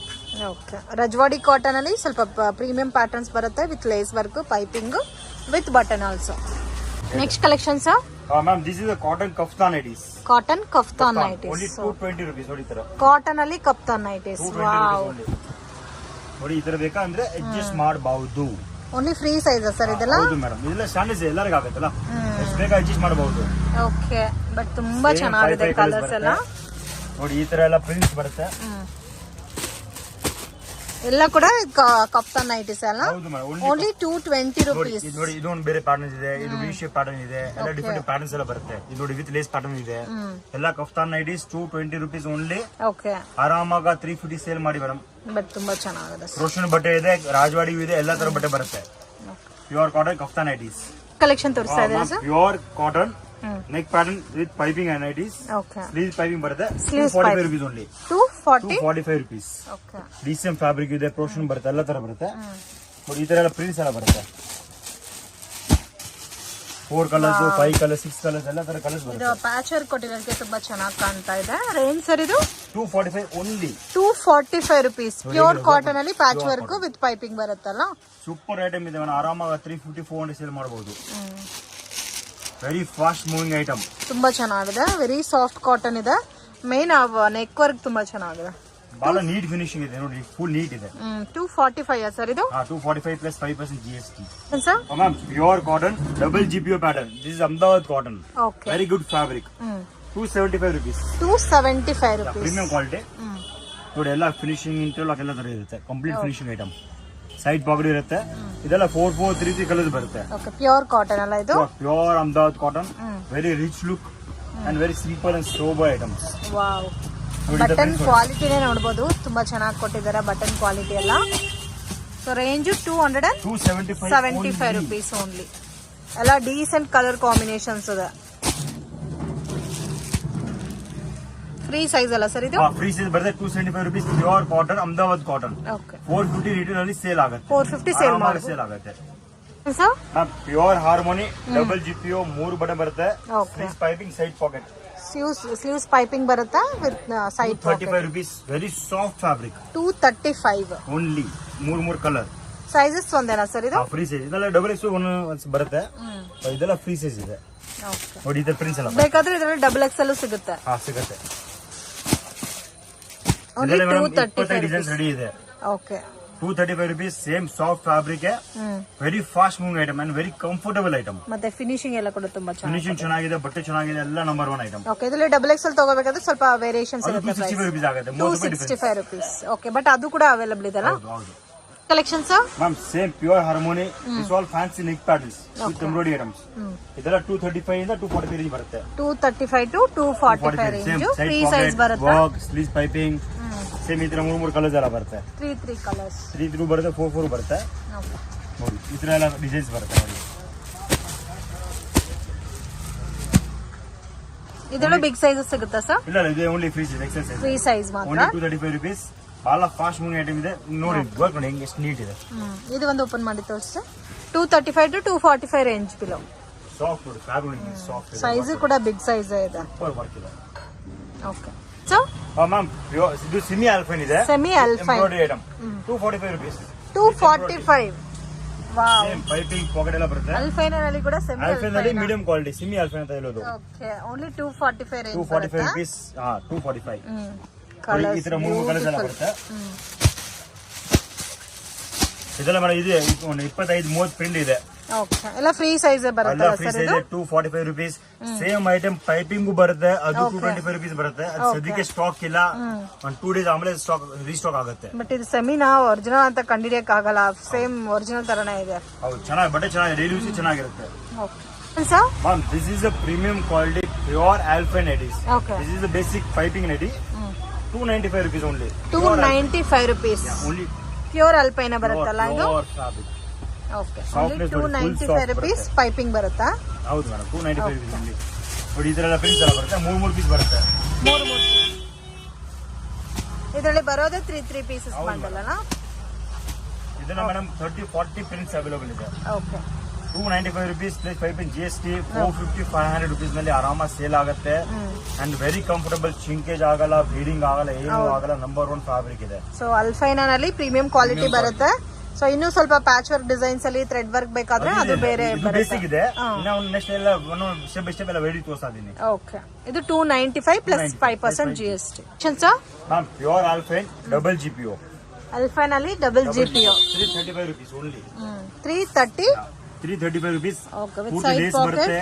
Okay, Rajwadi cotton ಅಲ್ಲಿ ಸ್ವಲ್ಪ ಪ್ರೀಮಿಯಂ ಪ್ಯಾಟರ್ನ್ಸ್ ಬರುತ್ತೆ with lace work, piping, with button also. Next collection sir? Ma'am this is cotton kaftan nighties. Cotton kaftan nighties. Only 220 rupees. ನೋಡಿ ತರ ಕಾಟನ್ ಅಲ್ಲಿ ಕಫ್ತಾನ್ ನೈಟೀಸ್. ವಾವ್, ನೋಡಿ ಈ ತರ ಬೇಕಾ ಅಂದ್ರೆ ಅಡ್ಜಸ್ಟ್ ಮಾಡಬಹುದು. ಓನ್ಲಿ ಫ್ರೀ ಸೈಜ್ ಸರ್ ಇದೆಲ್ಲ? ಹೌದು ಮೇಡಮ್, ಇದೆಲ್ಲ ಸ್ಟ್ಯಾಂಡರ್ಡ್ಸ್ ಎಲ್ಲರಿಗೂ ಆಗುತ್ತಲ್ಲ, ಎಷ್ಟು ಬೇಕಾ ಅಡ್ಜಸ್ಟ್ ಮಾಡಬಹುದು. ಓಕೆ, ಬಟ್ ತುಂಬಾ ಚೆನ್ನಾಗಿದೆ ಕಲರ್ಸ್ ಎಲ್ಲ. ನೋಡಿ ಈ ತರ ಎಲ್ಲ ಪ್ರಿಂಟ್ಸ್ ಬರುತ್ತೆ. ಎಲ್ಲ ಕೂಡ ಕಫ್ತಾನ್ ನೈಟೀಸ್ ಅಲ್ಲ. ಹೌದು ಮೇಡಮ್. Only 220 rupees. ನೋಡಿ ಇದೊಂದು ಬೇರೆ ಪ್ಯಾಟರ್ನ್ ಇದೆ, ಇದು ವಿ ಶೇಪ್ ಪ್ಯಾಟರ್ನ್ ಇದೆ, ಎಲ್ಲ ಡಿಫರೆಂಟ್ ಪ್ಯಾಟರ್ನ್ಸ್ ಎಲ್ಲ ಬರುತ್ತೆ. ಇದು ನೋಡಿ ವಿತ್ ಲೇಸ್ ಪ್ಯಾಟರ್ನ್ ಇದೆ, ಎಲ್ಲ kaftan nighties 220 rupees only. Okay, ಆರಾಮಾಗ 350 ಸೇಲ್ ಮಾಡಿ ಮೇಡಮ್. ಬಟ್ ತುಂಬಾ ಚೆನ್ನಾಗಿದೆ. ರೋಷನ್ ಬಟ್ಟೆ ಇದೆ, ರಾಜವಾಡಿ ಇದೆ, ಎಲ್ಲಾ ತರ ಬಟ್ಟೆ ಬರುತ್ತೆ. Pure cotton kaftan nighties collection ತೋರಿಸ್ತಾ ಇದ್ದೀರಾ sir? Pure cotton neck pattern with piping and nighties. Okay, sleeve piping ಬರುತ್ತೆ. 245 rupees only. 245 rupees. Okay, DCM fabric ಇದೆ, ಪ್ರೋಷನ್ ಬರುತ್ತೆ, ಎಲ್ಲ ತರ ಬರುತ್ತೆ. ನೋಡಿ ಈ ತರ ಎಲ್ಲ ಪ್ರಿಂಟ್ಸ್ ಎಲ್ಲ ಬರುತ್ತೆ. 4 ಕಲರ್ಸ್, 5 ಕಲರ್ಸ್, 6 ಕಲರ್ಸ್, ಎಲ್ಲ ತರ ಕಲರ್ಸ್ ಬರುತ್ತೆ. ಇದು ಪ್ಯಾಚ್ ವರ್ಕ್ ಕೊಟ್ಟಿರೋದಕ್ಕೆ ತುಂಬಾ ಚೆನ್ನಾಗಿ ಕಾಣ್ತಾ ಇದೆ. ರೇಂಜ್ ಸರ್ ಇದು 245 ಓನ್ಲಿ. 245 ರೂಪೀಸ್. ಪ್ಯೂರ್ ಕಾಟನ್ ಅಲ್ಲಿ ಪ್ಯಾಚ್ ವರ್ಕ್ ವಿತ್ ಪೈಪಿಂಗ್ ಬರುತ್ತಲ್ಲ. ಸೂಪರ್ ಐಟಮ್ ಇದೆ, ಆರಾಮಾಗಿ 350 400 ಸೇಲ್ ಮಾಡಬಹುದು. Very fast moving item. ತುಂಬಾ ಚೆನ್ನಾಗಿದೆ. ವೆರಿ ಸಾಫ್ಟ್ ಕಾಟನ್ ಇದೆ. ಮೇನ್ ನೆಕ್ ವರ್ಕ್ ತುಂಬಾ ಚೆನ್ನಾಗಿದೆ. ಬಹಳ ನೀಟ್ ಫಿನಿಶಿಂಗ್ ಇದೆ ನೋಡಿ, ಫುಲ್ ನೀಟ್ ಇದೆ. 245 ಸರ್ ಇದು? 245 plus 5% GST. Sir ma'am pure cotton double GPO pattern. This is Ahmedabad cotton. Okay, very good fabric. 275 rupees. 275 rupees. Premium quality. ನೋಡಿ ಎಲ್ಲ ಫಿನಿಶಿಂಗ್ ಇಂಟರ್ಲಾಕ್ ಎಲ್ಲ ತರ ಇರುತ್ತೆ. Complete finishing item. Side packet ಇರುತ್ತೆ. ಇದೆಲ್ಲ 4 4 3 3 ಕಲರ್ಸ್ ಬರುತ್ತೆ. ಓಕೆ, ಪ್ಯೂರ್ ಕಾಟನ್ ಅಲ್ಲ ಇದು? Pure Ahmedabad cotton. Very rich look and very simple and sober items. Wow, button ಕ್ವಾಲಿಟಿನೇ ನೋಡಬಹುದು. ತುಂಬಾ ಚೆನ್ನಾಗಿ ಕೊಟ್ಟಿದ್ದಾರೆ ಬಟನ್ ಕ್ವಾಲಿಟಿ ಎಲ್ಲ. So range 275 rupees only. ಎಲ್ಲ ಡೀಸೆಂಟ್ ಕಲರ್ ಕಾಂಬಿನೇಷನ್ಸ್ ಇದೆ. ಫ್ರೀ ಸೈಜ್ ಅಲ್ಲ ಸರ್ ಇದು? ಫ್ರೀ ಸೈಜ್ ಬರುತ್ತೆ. 275 rupees. Pure cotton Ahmedabad cotton. Okay, 450 retail ಅಲ್ಲಿ ಸೇಲ್ ಆಗುತ್ತೆ. 450 ಸೇಲ್ ಆಗುತ್ತೆ. Sir pure harmony double GPO 3 button ಬರುತ್ತೆ. Sleeves piping, side packet. Sleeves piping ಬರುತ್ತಾ with side pocket. 235 rupees. Very soft fabric. 235 only. 3 colour. Sizes ಒಂದೇನಾ ಸರ್ ಇದು? Free size. ಇದೆಲ್ಲ ಡಬಲ್ ಎಕ್ಸ್ ಬರುತ್ತೆ. ಇದೆಲ್ಲ ಫ್ರೀ ಸೈಜ್ ಇದೆ. ನೋಡಿ ಇದರ ಪ್ರಿಂಟ್ಸ್ ಎಲ್ಲ ಬೇಕಾದ್ರೆ ಇದರಲ್ಲಿ ಡಬಲ್ ಎಕ್ಸೆಲ್ ಸಿಗುತ್ತೆ. ಸಿಗುತ್ತೆ. ಓನ್ಲಿ 235 ಡಿಸೈನ್ಸ್ ರೆಡಿ ಇದೆ. Okay, 235 rupees. Same soft fabric. Very fast moving item and very comfortable item. ಮತ್ತೆ ಫಿನಿಶಿಂಗ್ ಎಲ್ಲ ಕೂಡ ತುಂಬಾ ಚೆನ್ನಾಗಿದೆ. ಫಿನಿಶಿಂಗ್ ಚೆನ್ನಾಗಿದೆ, ಬಟ್ಟೆ ಚೆನ್ನಾಗಿದೆ, ಎಲ್ಲ ನಂಬರ್ 1 ಐಟಮ್. ಓಕೆ, ಇದರಲ್ಲಿ ಡಬಲ್ ಎಕ್ಸೆಲ್ ತಗೋಬೇಕಾದ್ರೆ ಸ್ವಲ್ಪ ವೇರಿಯೇಷನ್ಸ್ ಇರುತ್ತೆ. 265 ರೂಪೀಸ್ ಆಗುತ್ತೆ. 265 ರೂಪೀಸ್. ಓಕೆ, ಬಟ್ ಅದು ಕೂಡ ಅವೈಲೇಬಲ್ ಇದೆಲ್ಲ. ಹೌದು. Collections ma'am same pure harmony. This all fancy neck patterns with embroidery items. ಇದೆಲ್ಲ 235 ಇಂದ 245 ರೇಂಜ್ ಬರುತ್ತೆ. 235 ಟು 245 ರೇಂಜ್. ಫ್ರೀ ಸೈಜ್ ಬರುತ್ತೆ. Work, sleeve piping. ಸೇಮ್ ಇತರ 3 ಕಲರ್ಸ್ ಎಲ್ಲ ಬರುತ್ತೆ. 3 ಕಲರ್ಸ್. 3 ಬರುತ್ತೆ, 4 ಬರುತ್ತೆ. ನೋಡಿ ಈ ತರ ಎಲ್ಲ ಡಿಸೈನ್ಸ್ ಬರುತ್ತೆ. ನೋಡಿ ಇದರಲ್ಲೂ ಬಿಗ್ ಸೈಜಸ್ ಸಿಗುತ್ತಾ ಸರ್? ಇಲ್ಲ, ಇದು only free size, XL size. Free size ಮಾತ್ರ. Only 235 rupees. ಬಹಳ ಫಾಸ್ಟ್ ಮೂವಿಂಗ್ ಐಟಮ್ ಇದೆ. ನೋಡಿ ವರ್ಕ್ ನೋಡಿ ಹೆಂಗೆ ಎಷ್ಟು ನೀಟ್ ಇದೆ. ಇದು ಒಂದು ಓಪನ್ ಮಾಡಿ ತೋರಿಸಿ. 235 ಟು 245 ರೇಂಜ್ ಬಿಲೋ. ಸಾಫ್ಟ್ ನೋಡಿ, ಫ್ಯಾಬ್ರಿಕ್ ಸಾಫ್ಟ್ ಇದೆ. ಸೈಜ್ ಕೂಡ ಬಿಗ್ ಸೈಜ್ ಇದೆ. ಸೂಪರ್ ವರ್ಕ್ ಇದೆ. ಓಕೆ, ಸೊ ಮ್ಯಾಮ್ ಇದು ಸೆಮಿ ಆಲ್ಫೈನ್ ಇದೆ. Semi alpine embroidery item. 245 rupees. 245. Wow, same piping pocket ಎಲ್ಲ ಬರುತ್ತೆ. ಆಲ್ಫೈನ್ ಅಲ್ಲಿ ಕೂಡ ಸೆಮಿ ಆಲ್ಫೈನ್ ಅಲ್ಲಿ ಮೀಡಿಯಂ ಕ್ವಾಲಿಟಿ ಸೆಮಿ ಆಲ್ಫೈನ್ ಅಂತ ಹೇಳೋದು. Okay, only 245 range. 245 ರೂಪೀಸ್. 245. ಈ ತರ 3 ಕಲರ್ಸ್ ಎಲ್ಲ ಬರುತ್ತೆ. ಇದೆಲ್ಲ ಮೇಡಮ್ ಇದೆ 25-30 ಪ್ರಿಂಟ್ ಇದೆ. ಓಕೆ, ಎಲ್ಲ ಫ್ರೀ ಸೈಜ್ ಬರುತ್ತೆ ಸರ್ ಇದು? 245 ರೂಪೀಸ್. ಸೇಮ್ ಐಟಮ್ ಪೈಪಿಂಗ್ ಬರುತ್ತೆ. ಅದು 225 ರೂಪೀಸ್ ಬರುತ್ತೆ. ಅದು ಸದ್ಯಕ್ಕೆ ಸ್ಟಾಕ್ ಇಲ್ಲ. 2 ಡೇಸ್ ಆಮೇಲೆ ಸ್ಟಾಕ್ ರೀಸ್ಟಾಕ್ ಆಗುತ್ತೆ. ಬಟ್ ಇದು ಸೆಮಿನಾ ಒರಿಜಿನಲ್ ಅಂತ ಕಂಡಿಡಿಯಕ್ ಆಗಲ್ಲ. ಸೇಮ್ ಒರಿಜಿನಲ್ ತರನೇ ಇದೆ. ಹೌದು, ಚೆನ್ನಾಗಿ ಬಟ್ಟೆ ಚೆನ್ನಾಗಿದೆ. ಡೈಲಿ ಯೂಸ್ ಚೆನ್ನಾಗಿರುತ್ತೆ. Okay sir, ma'am this is a premium quality pure alpine nighties. Okay, this is the basic piping nighty. 295 rupees only. 295 rupees. Only pure alpine ಬರುತ್ತಲ್ಲ ಇದು? ಓಕೆ, ಸಾಫ್ಟ್ನೆಸ್ 295 ರೂಪೀಸ್ ಪೈಪಿಂಗ್ ಬರುತ್ತಾ? ಹೌದು ಮೇಡಮ್, 295 ರೂಪೀಸ್ ಓನ್ಲಿ. ನೋಡಿ ಈ ತರ ಎಲ್ಲ ಪ್ರಿಂಟ್ಸ್ ಎಲ್ಲ ಬರುತ್ತೆ. 3 ಪೀಸ್ ಬರುತ್ತೆ. 3 ಇದರಲ್ಲಿ ಬರೋದೇ 3 ಪೀಸಸ್ ಬಂಡಲ್ ಅಲ್ಲ? ಇದನ್ನ ಮೇಡಮ್ 30-40 ಪ್ರಿಂಟ್ಸ್ ಅವೈಲೇಬಲ್ ಇದೆ. Okay, 295 rupees plus piping GST. 450-500 rupees ನಲ್ಲಿ ಆರಾಮಾಗಿ ಸೇಲ್ ಆಗುತ್ತೆ. And very comfortable. ಶಿಂಕೇಜ್ ಆಗಲ್ಲ, ಬ್ಲೀಡಿಂಗ್ ಆಗಲ್ಲ, ಏನು ಆಗಲ್ಲ. ನಂಬರ್ 1 ಫ್ಯಾಬ್ರಿಕ್ ಇದೆ. ಸೊ ಅಲ್ಫೈನ್ ನಲ್ಲಿ ಪ್ರೀಮಿಯಂ ಕ್ವಾಲಿಟಿ ಬರುತ್ತೆ. ಸೊ ಇನ್ನು ಸ್ವಲ್ಪ ಪ್ಯಾಚ್ ವರ್ಕ್ ಡಿಸೈನ್ಸ್ ಅಲ್ಲಿ ಥ್ರೆಡ್ ವರ್ಕ್ ಬೇಕಾದ್ರೆ ಅದು ಬೇರೆ ಬೇಸಿಕ್ ಇದೆ. ಇನ್ನು ನೆಕ್ಸ್ಟ್ ಎಲ್ಲ ಸ್ಟೆಪ್ ಬೈ ಸ್ಟೆಪ್ ಎಲ್ಲ ವೆರಿ ತೋರಿಸ್ತಾ ಇದೀನಿ. ಓಕೆ, ಇದು 295 plus 5% GST. Ma'am pure alpine double GPO. Alpine ಅಲ್ಲಿ double GPO 335 rupees only. 335 rupees. Okay, with ಪೂರ್ತಿ ಸೈಡ್ ಲೇಸ್ ಪಾಕೆಟ್. ಬರುತ್ತೆ.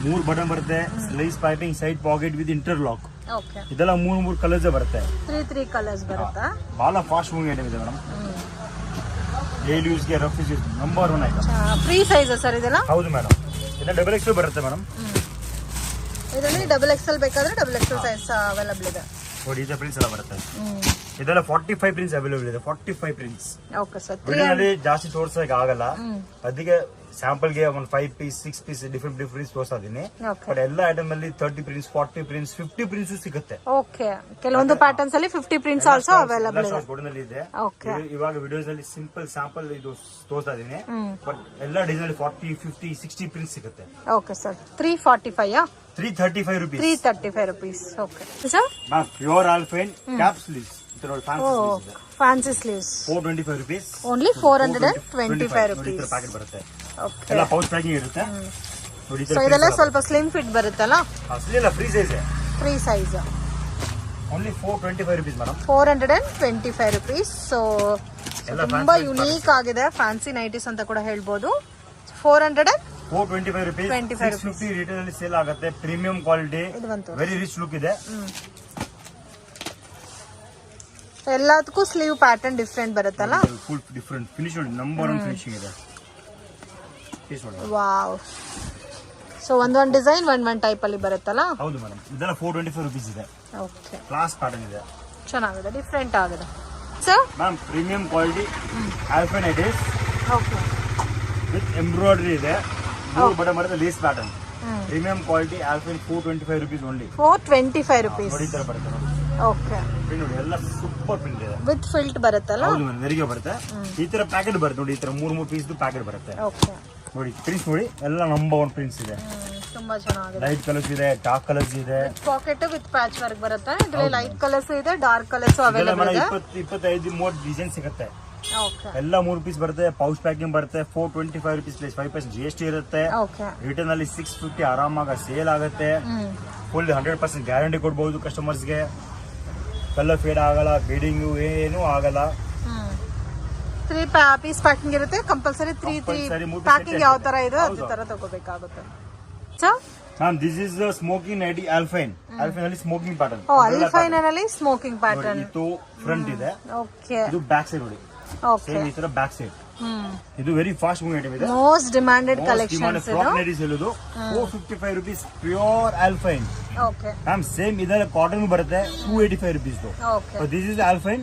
3 ಬಟನ್ ಬರುತ್ತೆ. Sleeves piping, side pocket with interlock. Okay ಇದೆಲ್ಲ ಮೂರು ಕಲರ್ಸ್ ಬರುತ್ತೆ 3 ಕಲರ್ಸ್ ಬರುತ್ತಾ ಬಹಳ ಫಾಸ್ಟ್ ಮೂವಿಂಗ್ ಐಟಮ್ ಇದೆ ಮೇಡಮ್ ಡೈಲಿ ಯೂಸ್ಗೆ rough use number 1 item free size sir ಇದೆಲ್ಲ ಹೌದು ಮೇಡಮ್ ಇದೆಲ್ಲ ಡಬಲ್ ಎಕ್ಸೆಲ್ ಬರುತ್ತೆ ಮೇಡಮ್ ಇದರಲ್ಲಿ ಡಬಲ್ ಎಕ್ಸೆಲ್ ಬೇಕಾದ್ರೆ ಡಬಲ್ ಎಕ್ಸೆಲ್ ಸೈಜ್ ಅವೈಲೇಬಲ್ ಇದೆ ನೋಡಿ ಇದೆ ಪ್ರಿಂಟ್ಸ್ ಎಲ್ಲ ಬರುತ್ತೆ ಇದೆಲ್ಲ 45 ಪ್ರಿಂಟ್ಸ್ ಅವೈಲೇಬಲ್ ಇದೆ 45 ಪ್ರಿಂಟ್ಸ್ ಓಕೆ ಸರ್ ವಿಡಿಯೋನಲ್ಲಿ ಜಾಸ್ತಿ ತೋರ್ಸಕ್ಕೆ ಆಗಲ್ಲ ಅದಕ್ಕೆ ಸ್ಯಾಂಪಲ್ ಗೆ ಒಂದು 5 ಪೀಸ್ 6 ಪೀಸ್ ಡಿಫ್ರೆಂಟ್ ಪ್ರಿಂಟ್ಸ್ ತೋರಿಸ್ತಾ ಇದೀನಿ ಬಟ್ ಎಲ್ಲ ಐಟಮ್ ಅಲ್ಲಿ 30 ಪ್ರಿಂಟ್ಸ್ 40 ಪ್ರಿಂಟ್ಸ್ 50 ಪ್ರಿಂಟ್ಸ್ ಸಿಗುತ್ತೆ ಓಕೆ ಕೆಲವೊಂದು ಪ್ಯಾಟರ್ನ್ಸ್ ಅಲ್ಲಿ 50 ಪ್ರಿಂಟ್ಸ್ ಆಲ್ಸೋ ಅವೈಲೇಬಲ್ ಇದೆ ಗೋಡನಲ್ಲಿ ಇದೆ ಓಕೆ ಇವಾಗ ವಿಡಿಯೋಸ್ ಅಲ್ಲಿ ಸಿಂಪಲ್ ಸ್ಯಾಂಪಲ್ ಇದು ತೋರಿಸ್ತಾ ಇದೀನಿ ಬಟ್ ಎಲ್ಲ ಡಿಸೈನ್ ಅಲ್ಲಿ 40 50 60 ಪ್ರಿಂಟ್ಸ್ ಸಿಗುತ್ತೆ okay sir 345 335 rupees 335 rupees okay sir ma'am pure alpine cap sleeves ಇದು ನೋಡಿ fancy sleeves 425 rupees only 425 rupees packet ಬರುತ್ತೆ ಓಕೆ ಎಲ್ಲ ಪೌಚ್ ಪ್ಯಾಕಿಂಗ್ ಇರುತ್ತೆ ನೋಡಿ ಸೊ ಇದೆಲ್ಲ ಸ್ವಲ್ಪ ಸ್ಲಿಮ್ ಫಿಟ್ ಬರುತ್ತಲ್ಲ ಅಸಲಿ ಎಲ್ಲ free size free size only 425 rupees madam 425 rupees so ತುಂಬಾ ಯುನೀಕ್ ಆಗಿದೆ ಫ್ಯಾನ್ಸಿ ನೈಟೀಸ್ ಅಂತ ಕೂಡ ಹೇಳ್ಬೋದು 425 rupees 650 ರಿಟೇಲ್ ಅಲ್ಲಿ ಸೇಲ್ ಆಗುತ್ತೆ premium quality very rich look ಇದೆ ಎಲ್ಲದಕ್ಕೂ ಸ್ಲೀವ್ ಪ್ಯಾಟರ್ನ್ ಡಿಫರೆಂಟ್ ಬರುತ್ತಲ್ಲ ಫುಲ್ ಡಿಫರೆಂಟ್ ಫಿನಿಶ್ ನೋಡಿ ನಂಬರ್ 1 ಫಿನಿಶಿಂಗ್ ಇದೆ ವಾವ್ ಸೊ ಒಂದೊಂದು ಡಿಸೈನ್ ಒಂದ್ ಟೈಪ್ ಅಲ್ಲಿ ಬರುತ್ತಲ್ಲ ಹೌದು ಮೇಡಮ್ ಇದೆಲ್ಲ 425 rupees ಇದೆ ಓಕೆ ಕ್ಲಾಸ್ ಪ್ಯಾಟರ್ನ್ ಇದೆ ಚೆನ್ನಾಗಿದೆ ಡಿಫರೆಂಟ್ ಆಗಿದೆ sir ma'am premium quality alpine nighties okay with embroidery ಇದೆ ಬಟನ್ ಬರುತ್ತೆ lace pattern premium quality alpine 425 rupees only 425 rupees ನೋಡಿ ತರ ಬರುತ್ತೆ ನೋಡಿ ಓಕೆ ಪ್ರಿಂಟ್ ನೋಡಿ ಎಲ್ಲ ಸೂಪರ್ ಪ್ರಿಂಟ್ ಇದೆ ವಿತ್ ಫಿಲ್ಟ್ ಬರುತ್ತಲ್ಲ ಹೌದು ಮೇಡಮ್ ವೆರಿಗೆ ಬರುತ್ತೆ ಈ ತರ ಪ್ಯಾಕೆಟ್ ಬರುತ್ತೆ ನೋಡಿ ಈ ತರ 3 ಪೀಸ್ ಪ್ಯಾಕೆಟ್ ಬರುತ್ತೆ ಓಕೆ ನೋಡಿ ಪ್ರಿಂಟ್ಸ್ ನೋಡಿ ಎಲ್ಲ ನಂಬರ್ 1 ಪ್ರಿಂಟ್ಸ್ ಇದೆ ತುಂಬಾ ಚೆನ್ನಾಗಿದೆ ಲೈಟ್ ಕಲರ್ಸ್ ಇದೆ ಡಾರ್ಕ್ ಕಲರ್ಸ್ ಇದೆ ಪಾಕೆಟ್ ವಿತ್ ಪ್ಯಾಚ್ ವರ್ಕ್ ಬರುತ್ತೆ ಇದರಲ್ಲಿ ಲೈಟ್ ಕಲರ್ಸ್ ಇದೆ ಡಾರ್ಕ್ ಕಲರ್ಸ್ ಅವೈಲೇಬಲ್ ಇದೆ 25 30 ಡಿಸೈನ್ ಸಿಗುತ್ತೆ ಓಕೆ ಎಲ್ಲ 3 ಪೀಸ್ ಬರುತ್ತೆ ಪೌಚ್ ಪ್ಯಾಕಿಂಗ್ ಬರುತ್ತೆ 425 rupees ಪ್ಲಸ್ 5% GST ಇರುತ್ತೆ ಓಕೆ ರಿಟರ್ನ್ ಅಲ್ಲಿ 650 ಆರಾಮಾಗಿ ಸೇಲ್ ಆಗುತ್ತೆ ಫುಲ್ 100% ಗ್ಯಾರಂಟಿ ಕೊಡಬಹುದು ಕಸ್ಟಮರ್ಸ್ಗೆ ಕಲರ್ ಫೇಡ್ ಆಗಲ್ಲ ಬೇಡಿಂಗ್ ಏನು ಆಗಲ್ಲ 3 ಪೀಸ್ ಪ್ಯಾಕಿಂಗ್ ಇರುತ್ತೆ ಕಂಪಲ್ಸರಿ 3 ಪ್ಯಾಕಿಂಗ್ ಯಾವ ತರ ಇದೆ ಅದೇ ತರ ತಗೋಬೇಕಾಗುತ್ತೆ sir ma'am this is smocking nighty alpine ಅಲ್ಲಿ ಸ್ಮೋಕಿಂಗ್ ಪ್ಯಾಟರ್ನ್ ಆಲ್ಫೈನ್ ಅಲ್ಲಿ ಸ್ಮೋಕಿಂಗ್ ಪ್ಯಾಟರ್ನ್ ಇದು ಫ್ರಂಟ್ ಇದೆ ಓಕೆ ಇದು ಬ್ಯಾಕ್ ಸೈಡ್ ನೋಡಿ ಓಕೆ ಸೇಮ್ ಈ ತರ ಬ್ಯಾಕ್ ಸೈಡ್ ಇದು ವೆರಿ ಫಾಸ್ಟ್ ಮೂವಿಂಗ್ ಐಟಮ್ ಇದೆ ಮೋಸ್ಟ್ ಡಿಮಾಂಡೆಡ್ ಕಲೆಕ್ಷನ್ಸ್ ಇದು ನೈಟೀಸ್ ಹೇಳೋದು 455 rupees pure alpine okay ma'am same ಇದರ ಕಾಟನ್ ಬರುತ್ತೆ 285 rupees okay this is alpine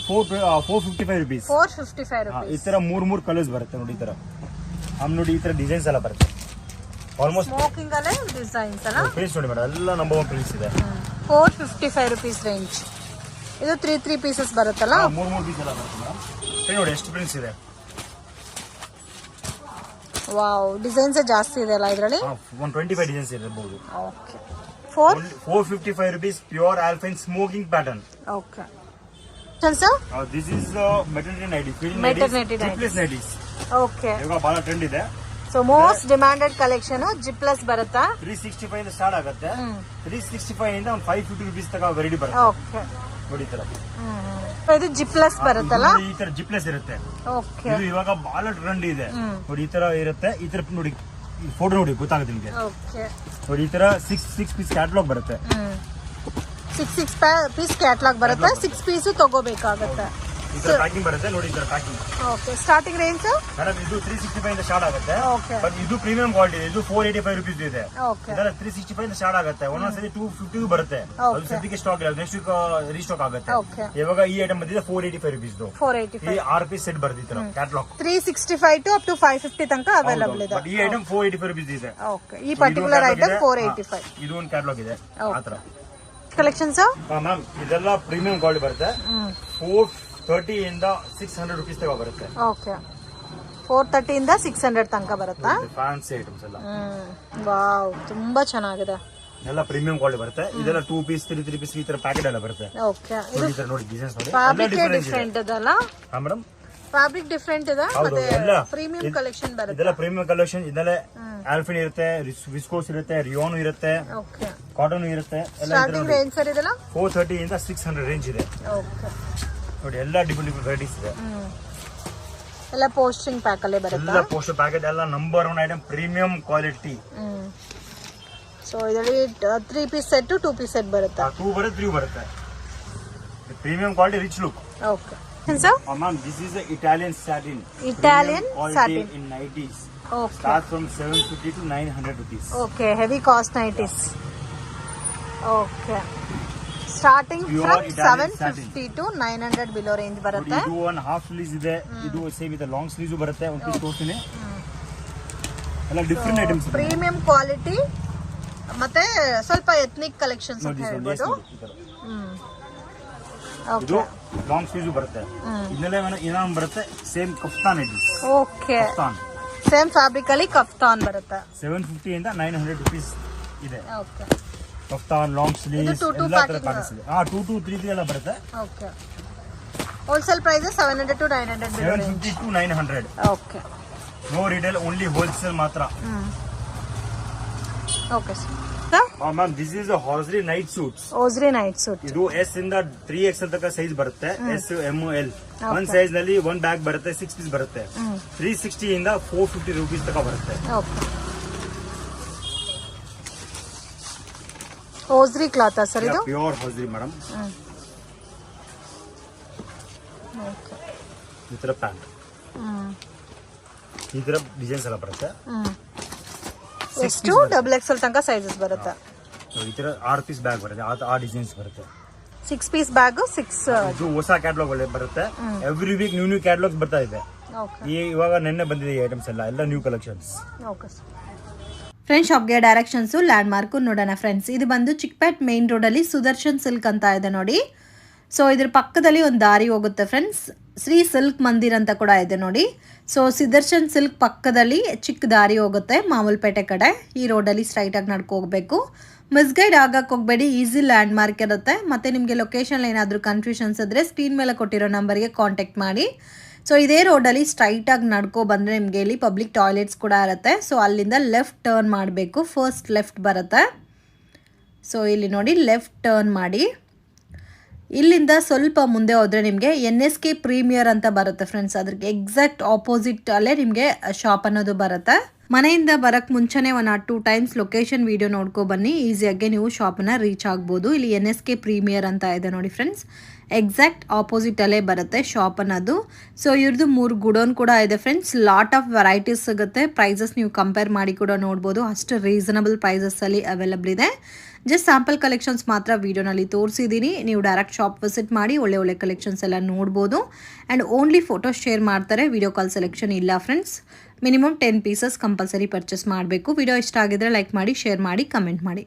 455 rupees 455 rupees ಈ ತರ ಮೂರ್ ಕಲರ್ಸ್ ಬರುತ್ತೆ ನೋಡಿ ಈ ತರ ನೋಡಿ ಈ ತರ ಡಿಸೈನ್ಸ್ ಎಲ್ಲ ಬರುತ್ತೆ ಆಲ್ಮೋಸ್ಟ್ ಸ್ಮೋಕಿಂಗ್ ಅಲ್ಲೇ ಡಿಸೈನ್ಸ್ ಅಲ್ಲ ಪ್ರಿಂಟ್ಸ್ ನೋಡಿ ಮೇಡಮ್ ಎಲ್ಲ ನಂಬರ್ 1 ಪ್ರಿಂಟ್ಸ್ ಇದೆ 455 rupees ರೇಂಜ್ ಇದು 3 ಪೀಸಸ್ ಬರುತ್ತಲ್ಲ ಮೂರ್ ಪೀಸ್ ಎಲ್ಲ ಬರುತ್ತೆ ಮೇಡಮ್ ನೋಡಿ ಎಷ್ಟು ಪ್ರಿಂಟ್ಸ್ ಇದೆ ವಾವ್ ಡಿಸೈನ್ಸ್ ಜಾಸ್ತಿ ಇದೆ ಅಲ್ಲ ಇದರಲ್ಲಿ 125 ಡಿಸೈನ್ಸ್ ಇರಬಹುದು okay 455 rupees pure alpine smocking pattern okay sir this is maternity nighty Maternity zipless nighties okay ಇವಾಗ ಬಹಳ ಟ್ರೆಂಡ್ ಇದೆ so most demanded collection zipless ಬರುತ್ತಾ 365 ಇಂದ ಸ್ಟಾರ್ಟ್ ಆಗುತ್ತೆ 365 ಇಂದ ಒಂದು 550 rupees ತನಕ ವೆರೈಟಿ ಬರುತ್ತೆ ಓಕೆ ನೋಡಿ ಈ ತರ ಇದು ಜಿಪ್ಲಸ್ ಬರುತ್ತಲ್ಲ ಈ ತರ ಜಿಪ್ಲೆಸ್ ಇರುತ್ತೆ ಓಕೆ ಇದು ಇವಾಗ ಬಹಳ ಟ್ರೆಂಡ್ ಇದೆ ನೋಡಿ ಈ ತರ ಇರುತ್ತೆ ಈ ತರ ನೋಡಿ ಫೋಟೋ ನೋಡಿ ಗೊತ್ತಾಗುತ್ತೆ ನಿಮಗೆ ಓಕೆ ನೋಡಿ ಈ ತರ 6 ಪೀಸ್ ಕ್ಯಾಟಲಾಗ್ ಬರುತ್ತೆ 6 ಪೀಸ್ ಕ್ಯಾಟಲಾಗ್ ಬರುತ್ತೆ 6 ಪೀಸ್ ತಗೋಬೇಕಾಗುತ್ತೆ ಈ ತರ ಪ್ಯಾಕಿಂಗ್ ಬರುತ್ತೆ ನೋಡಿ ಈ ತರ packing okay starting range madam ಇದು 365 ಇಂದ ಸ್ಟಾರ್ಟ್ ಆಗುತ್ತೆ ಓಕೆ ಬಟ್ ಇದು ಪ್ರೀಮಿಯಂ ಕ್ವಾಲಿಟಿ ಇದು 485 rupees ಇದೆ ಓಕೆ ಇದೆಲ್ಲ 365 ಇಂದ ಸ್ಟಾರ್ಟ್ ಆಗುತ್ತೆ ಒಂದೊಂದ್ಸರಿ 250 ಬರುತ್ತೆ ಅದು ಸದ್ಯಕ್ಕೆ ಸ್ಟಾಕ್ ಇಲ್ಲ ನೆಕ್ಸ್ಟ್ ವೀಕ್ ರೀಸ್ಟಾಕ್ ಆಗುತ್ತೆ ಓಕೆ ಇವಾಗ ಈ ಐಟಮ್ ಬಂದಿದೆ 485 rupees ಈ 6 ಪೀಸ್ ಸೆಟ್ ಬರುತ್ತೆ ಈ ತರ ಕ್ಯಾಟಲಾಗ್ 365 ಟು ಅಪ್ ಟು 550 ತನಕ ಅವೈಲೇಬಲ್ ಇದೆ ಬಟ್ ಈ ಐಟಮ್ 485 rupees ಇದೆ ಓಕೆ ಈ ಪರ್ಟಿಕ್ಯುಲರ್ ಐಟಮ್ 485 ಇದು ಒಂದು ಕ್ಯಾಟಲಾಗ್ ಇದೆ ಆತರ ಕಲೆಕ್ಷನ್ಸ್ ಮ್ಯಾಮ್ ಇದೆಲ್ಲ ಪ್ರೀಮಿಯಂ ಕ್ವಾಲಿಟಿ ಬರುತ್ತೆ 430 ಇಂದ 600 rupees ತನಕ ಬರುತ್ತೆ ಓಕೆ 430 ಇಂದ 600 ತನಕ ಬರುತ್ತಾ ಫ್ಯಾನ್ಸಿ ಐಟಮ್ಸ್ ಎಲ್ಲ ವಾವ್ ತುಂಬಾ ಚೆನ್ನಾಗಿದೆ ಎಲ್ಲ ಪ್ರೀಮಿಯಂ ಕ್ವಾಲಿಟಿ ಬರುತ್ತೆ ಇದೆಲ್ಲ 2 ಪೀಸ್ 3 ಪೀಸ್ ಈ ತರ ಪ್ಯಾಕೆಟ್ ಎಲ್ಲ ಬರುತ್ತೆ ಓಕೆ ನೋಡಿ ಸರ್ ನೋಡಿ ಡಿಸೈನ್ಸ್ ನೋಡಿ ಫ್ಯಾಬ್ರಿಕ್ ಡಿಫರೆಂಟ್ ಇದಲ್ಲ ಮೇಡಮ್ ಫ್ಯಾಬ್ರಿಕ್ ಡಿಫರೆಂಟ್ ಇದೆ ಮತ್ತೆ ಪ್ರೀಮಿಯಂ ಕಲೆಕ್ಷನ್ ಬರುತ್ತೆ ಇದೆಲ್ಲ ಪ್ರೀಮಿಯಂ ಕಲೆಕ್ಷನ್ ಇದೆಲ್ಲ ಆಲ್ಫಿನ್ ಇರುತ್ತೆ ವಿಸ್ಕೋಸ್ ಇರುತ್ತೆ ರಿಯೋನು ಇರುತ್ತೆ ಓಕೆ ಕಾಟನ್ ಇರುತ್ತೆ ಎಲ್ಲ ಸ್ಟಾರ್ಟಿಂಗ್ ರೇಂಜ್ ಸರ್ ಇದೆಲ್ಲ 430 ಇಂದ 600 ರೇಂಜ್ ಇದೆ ಓಕೆ ನೋಡಿ ಎಲ್ಲ ಡಿಫರೆಂಟ್ ವೆರೈಟೀಸ್ ಇದೆ ಎಲ್ಲ ಪೋಸ್ಟಿಂಗ್ ಪ್ಯಾಕ್ ಅಲ್ಲೇ ಬರುತ್ತೆ ಎಲ್ಲ ಪೋಸ್ಟ್ ಪ್ಯಾಕೆಟ್ ಎಲ್ಲ number 1 item premium quality so ಇದರಲ್ಲಿ 3 ಪೀಸ್ ಸೆಟ್ 2 ಪೀಸ್ ಸೆಟ್ ಬರುತ್ತೆ 2 ಬರುತ್ತೆ 3 ಬರುತ್ತೆ premium quality rich look okay sir ma'am this is a Italian satin satin in 90s okay start from 750 to 900 rupees okay heavy cost 90s okay starting Pure from Italian 750 to 900 below range ಬರುತ್ತೆ ಇದು ಒಂದು ಹಾಫ್ ಸ್ಲೀವ್ಸ್ ಇದೆ ಇದು ಸೇಮ್ ಇದೆ ಲಾಂಗ್ ಸ್ಲೀವ್ಸ್ ಬರುತ್ತೆ ಒಂದು ಪೀಸ್ ತೋರಿಸ್ತೀನಿ ಎಲ್ಲ ಡಿಫರೆಂಟ್ ಐಟಮ್ಸ್ ಪ್ರೀಮಿಯಂ ಕ್ವಾಲಿಟಿ ಮತ್ತೆ ಸ್ವಲ್ಪ ಎಥ್ನಿಕ್ ಕಲೆಕ್ಷನ್ಸ್ ಅಂತ ಹೇಳ್ಬೋದು ಇದು ಲಾಂಗ್ ಸ್ಲೀವ್ಸ್ ಬರುತ್ತೆ ಇದನ್ನೆಲ್ಲ ಇನ್ನೊಂದು ಬರುತ್ತೆ ಸೇಮ್ ಕಫ್ತಾನ್ ಇದೆ ಓಕೆ ಕಫ್ತಾನ್ ಸೇಮ್ ಫ್ಯಾಬ್ರಿಕ್ ಅಲ್ಲಿ ಕಫ್ತಾನ್ ಬರುತ್ತೆ 750 ಇಂದ 900 rupees ಇದೆ ಓಕೆ ಕಫ್ತಾನ್ ಲಾಂಗ್ ಸ್ಲೀವ್ಸ್ ಎಲ್ಲ ತರ ಪ್ಯಾಟರ್ನ್ಸ್ ಇದೆ 2 2 3 3 ಎಲ್ಲ ಬರುತ್ತೆ okay wholesale price 700 to 900 below range 750 to 900 okay no retail only wholesale ಮಾತ್ರ okay sir ma'am this is hosiery night suits hosiery night suit ಇದು ಎಸ್ ಇಂದ 3XL ತನಕ ಸೈಜ್ ಬರುತ್ತೆ ಎಸ್ ಎಂ ಎಲ್ ಒಂದ್ ಸೈಜ್ ನಲ್ಲಿ ಒಂದ್ ಬ್ಯಾಗ್ ಬರುತ್ತೆ 6 ಪೀಸ್ ಬರುತ್ತೆ 360 ಇಂದ 450 rupees ತನಕ ಬರುತ್ತೆ ಓಕೆ ಓಸ್ರಿ ಕ್ಲಾತ್ ಸರ್ ಇದು ಪ್ಯೂರ್ ಹಾಸ್ರಿ ಮೇಡಮ್ ಓಕೆ ಈ ತರ ಪ್ಯಾಂಟ್ ಈ ತರ ಡಿಸೈನ್ಸ್ ಎಲ್ಲ ಬರುತ್ತೆ ಎಷ್ಟು ಡಬಲ್ ಎಕ್ಸೆಲ್ ತನಕ ಸೈಜಸ್ ಬರುತ್ತೆ ಈ ತರ 6 ಪೀಸ್ ಬ್ಯಾಗ್ ಬರುತ್ತೆ ಆ ಡಿಸೈನ್ಸ್ ಬರುತ್ತೆ 6 ಪೀಸ್ ಬ್ಯಾಗ್ 6 ಇದು ಹೊಸ ಕ್ಯಾಟಲಾಗ್ ಒಳ್ಳೆ ಬರುತ್ತೆ ಎವ್ರಿ ವೀಕ್ ನ್ಯೂ ಕ್ಯಾಟಲಾಗ್ಸ್ ಬರ್ತಾ ಇದೆ ಇವಾಗ ನೆನ್ನೆ ಬಂದಿದೆ ಈ ಐಟಮ್ಸ್ ಎಲ್ಲ ನ್ಯೂ ಕಲೆಕ್ಷನ್ಸ್ ಓಕೆ ಫ್ರೆಂಡ್ಸ್ ಶಾಪ್ಗೆ ಡೈರೆಕ್ಷನ್ಸು ಲ್ಯಾಂಡ್ ಮಾರ್ಕು ನೋಡೋಣ ಫ್ರೆಂಡ್ಸ್ ಇದು ಬಂದು ಚಿಕ್ಕಪೇಟ್ ಮೇನ್ ರೋಡಲ್ಲಿ ಸುದರ್ಶನ್ ಸಿಲ್ಕ್ ಅಂತ ಇದೆ ನೋಡಿ ಸೊ ಇದ್ರ ಪಕ್ಕದಲ್ಲಿ ಒಂದು ದಾರಿ ಹೋಗುತ್ತೆ ಫ್ರೆಂಡ್ಸ್ ಶ್ರೀ ಸಿಲ್ಕ್ ಮಂದಿರ್ ಅಂತ ಕೂಡ ಇದೆ ನೋಡಿ ಸೊ ಸುದರ್ಶನ್ ಸಿಲ್ಕ್ ಪಕ್ಕದಲ್ಲಿ ಚಿಕ್ಕ ದಾರಿ ಹೋಗುತ್ತೆ ಮಾಮೂಲ್ಪೇಟೆ ಕಡೆ ಈ ರೋಡಲ್ಲಿ ಸ್ಟ್ರೈಟಾಗಿ ನಡ್ಕೊ ಹೋಗಬೇಕು ಮಿಸ್ಗೈಡ್ ಆಗಕ್ಕೆ ಹೋಗಬೇಡಿ ಈಸಿ ಲ್ಯಾಂಡ್ ಮಾರ್ಕ್ ಇರುತ್ತೆ ಮತ್ತು ನಿಮಗೆ ಲೊಕೇಶನ್ ಏನಾದರೂ ಕನ್ಫ್ಯೂಷನ್ಸ್ ಇದ್ದರೆ ಸ್ಕ್ರೀನ್ ಮೇಲೆ ಕೊಟ್ಟಿರೋ ನಂಬರ್ಗೆ ಕಾಂಟ್ಯಾಕ್ಟ್ ಮಾಡಿ ಸೊ ಇದೇ ರೋಡಲ್ಲಿ ಸ್ಟ್ರೈಟಾಗಿ ನಡ್ಕೊ ಬಂದರೆ ನಿಮಗೆ ಇಲ್ಲಿ ಪಬ್ಲಿಕ್ ಟಾಯ್ಲೆಟ್ಸ್ ಕೂಡ ಇರುತ್ತೆ ಸೊ ಅಲ್ಲಿಂದ ಲೆಫ್ಟ್ ಟರ್ನ್ ಮಾಡಬೇಕು ಫಸ್ಟ್ ಲೆಫ್ಟ್ ಬರುತ್ತೆ ಸೊ ಇಲ್ಲಿ ನೋಡಿ ಲೆಫ್ಟ್ ಟರ್ನ್ ಮಾಡಿ ಇಲ್ಲಿಂದ ಸ್ವಲ್ಪ ಮುಂದೆ ಹೋದರೆ ನಿಮಗೆ NSK ಪ್ರೀಮಿಯರ್ ಅಂತ ಬರುತ್ತೆ ಫ್ರೆಂಡ್ಸ್ ಅದ್ರಿಗೆ ಎಕ್ಸಾಕ್ಟ್ ಆಪೋಸಿಟ್ ಅಲ್ಲೇ ನಿಮಗೆ ಶಾಪ್ ಅನ್ನೋದು ಬರುತ್ತೆ ಮನೆಯಿಂದ ಬರೋಕ್ಕೆ ಮುಂಚೆನೇ 1 or 2 times ಲೊಕೇಶನ್ ವಿಡಿಯೋ ನೋಡ್ಕೊ ಬನ್ನಿ ಈಸಿಯಾಗಿ ನೀವು ಶಾಪನ್ನ ರೀಚ್ ಆಗ್ಬೋದು ಇಲ್ಲಿ NSK ಪ್ರೀಮಿಯರ್ ಅಂತ ಇದೆ ನೋಡಿ ಫ್ರೆಂಡ್ಸ್ ಎಕ್ಸಾಕ್ಟ್ ಆಪೋಸಿಟ್ ಅಲ್ಲೇ ಬರುತ್ತೆ ಶಾಪ್ ಅನ್ನೋದು ಸೊ ಇವ್ರದ್ದು 3 ಗುಡೋನ್ ಕೂಡ ಇದೆ ಫ್ರೆಂಡ್ಸ್ ಲಾಟ್ ಆಫ್ ವೆರೈಟೀಸ್ ಸಿಗುತ್ತೆ ಪ್ರೈಸಸ್ ನೀವು ಕಂಪೇರ್ ಮಾಡಿ ಕೂಡ ನೋಡ್ಬೋದು ಅಷ್ಟು ರೀಸನಬಲ್ ಪ್ರೈಸಸ್ಸಲ್ಲಿ ಅವೈಲಬಲ್ ಇದೆ ಜಸ್ಟ್ ಸ್ಯಾಂಪಲ್ ಕಲೆಕ್ಷನ್ಸ್ ಮಾತ್ರ ವಿಡಿಯೋನಲ್ಲಿ ತೋರಿಸಿದ್ದೀನಿ ನೀವು ಡೈರೆಕ್ಟ್ ಶಾಪ್ ವಿಸಿಟ್ ಮಾಡಿ ಒಳ್ಳೆ ಕಲೆಕ್ಷನ್ಸ್ ಎಲ್ಲ ನೋಡ್ಬೋದು ಆ್ಯಂಡ್ ಓನ್ಲಿ ಫೋಟೋಸ್ ಶೇರ್ ಮಾಡ್ತಾರೆ ವಿಡಿಯೋ ಕಾಲ್ ಸೆಲೆಕ್ಷನ್ ಇಲ್ಲ friends minimum 10 pieces compulsory purchase ಮಾಡಬೇಕು ವಿಡಿಯೋ ಇಷ್ಟ ಆಗಿದ್ರೆ ಲೈಕ್ ಮಾಡಿ ಶೇರ್ ಮಾಡಿ ಕಮೆಂಟ್ ಮಾಡಿ